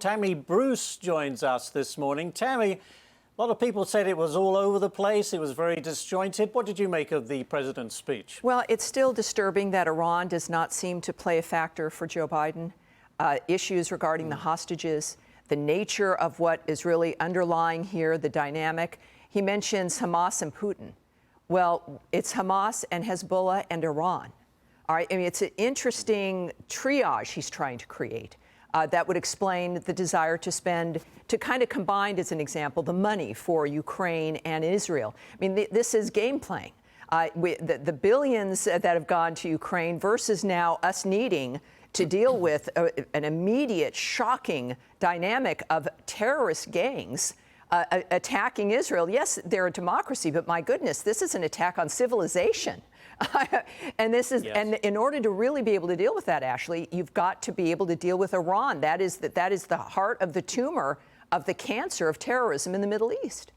Tammy Bruce joins us this morning. Tammy, a lot of people said it was all over the place. It was very disjointed. What did you make of the president's speech? Well, it's still disturbing that Iran does not seem to play a factor for Joe Biden. Issues regarding the hostages, the nature of what is really underlying here, the dynamic. He mentions Hamas and Putin. Well, it's Hamas and Hezbollah and Iran. All right, I mean, it's an interesting triage he's trying to create. That would explain the desire to kind of combine, as an example, the money for Ukraine and Israel. I mean, this is game playing. The billions that have gone to Ukraine versus now us needing to deal with an immediate, shocking dynamic of terrorist gangs attacking Israel. Yes, they're a democracy, but my goodness, this is an attack on civilization. And this is, and in order to really be able to deal with that, Ashley, you've got to be able to deal with Iran. That is the heart of the tumor of the cancer of terrorism in the Middle East.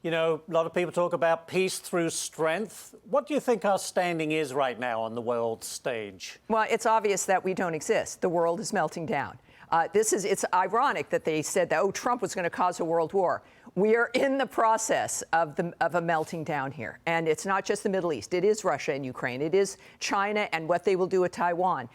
You know, a lot of people talk about peace through strength. What do you think our standing is right now on the world stage? Well, it's obvious that we don't exist. The world is melting down. It's ironic that they said that, oh, Trump was going to cause a world war. We are in the process of a melting down here. And it's not just the Middle East. It is Russia and Ukraine. It is China and what they will do with Taiwan.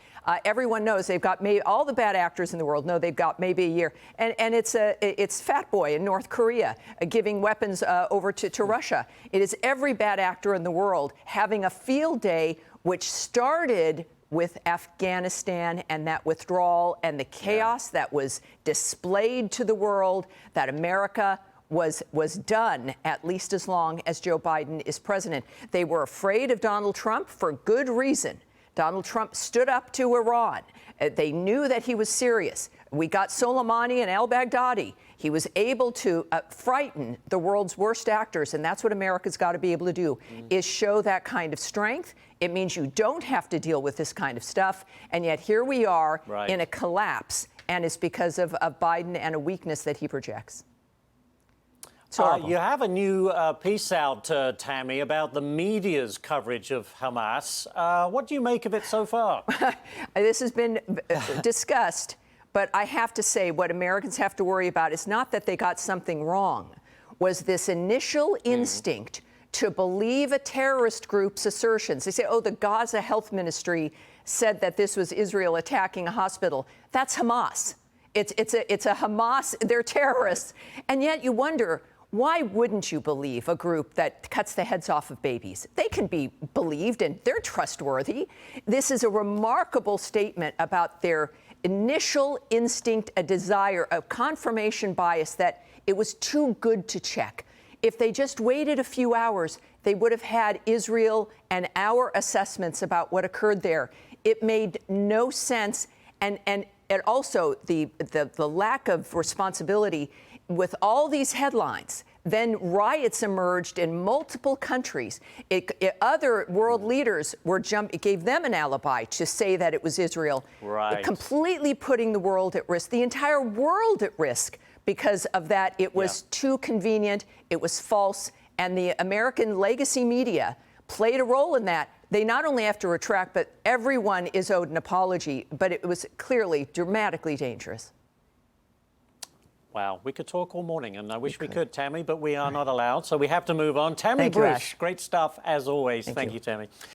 Everyone knows they've got all the bad actors in the world know they've got maybe a year. And it's Fat Boy in North Korea giving weapons over to Russia. It is every bad actor in the world having a field day, which started with Afghanistan and that withdrawal and the chaos that was displayed to the world, that America was done at least as long as Joe Biden is president. They were afraid of Donald Trump for good reason. Donald Trump stood up to Iran. They knew that he was serious. We got Soleimani and al-Baghdadi. He was able to frighten the world's worst actors, and that's what America's got to be able to do, is show that kind of strength. It means you don't have to deal with this kind of stuff, and yet here we are in a collapse, and it's because of Biden and a weakness that he projects. You have a new piece out, Tammy, about the media's coverage of Hamas. What do you make of it so far? This has been discussed, but I have to say what Americans have to worry about is not that they got something wrong, was this initial instinct to believe a terrorist group's assertions. They say, oh, the Gaza Health Ministry said that this was Israel attacking a hospital. That's Hamas. It's a Hamas, they're terrorists. And yet you wonder, why wouldn't you believe a group that cuts the heads off of babies? They can be believed and they're trustworthy. This is a remarkable statement about their initial instinct, a desire, a confirmation bias that it was too good to check. If they just waited a few hours, they would have had Israel and our assessments about what occurred there. It made no sense. And also the lack of responsibility with all these headlines. Then riots emerged in multiple countries. Other world leaders gave them an alibi to say that it was Israel, completely putting the world at risk, the entire world at risk. Because of that, it was too convenient, it was false, and the American legacy media played a role in that. They not only have to retract, but everyone is owed an apology, but it was clearly dramatically dangerous. Wow, we could talk all morning, and I wish we could, Tammy, but we are not allowed, so we have to move on. Tammy Bruce, great stuff as always. Thank you, Tammy.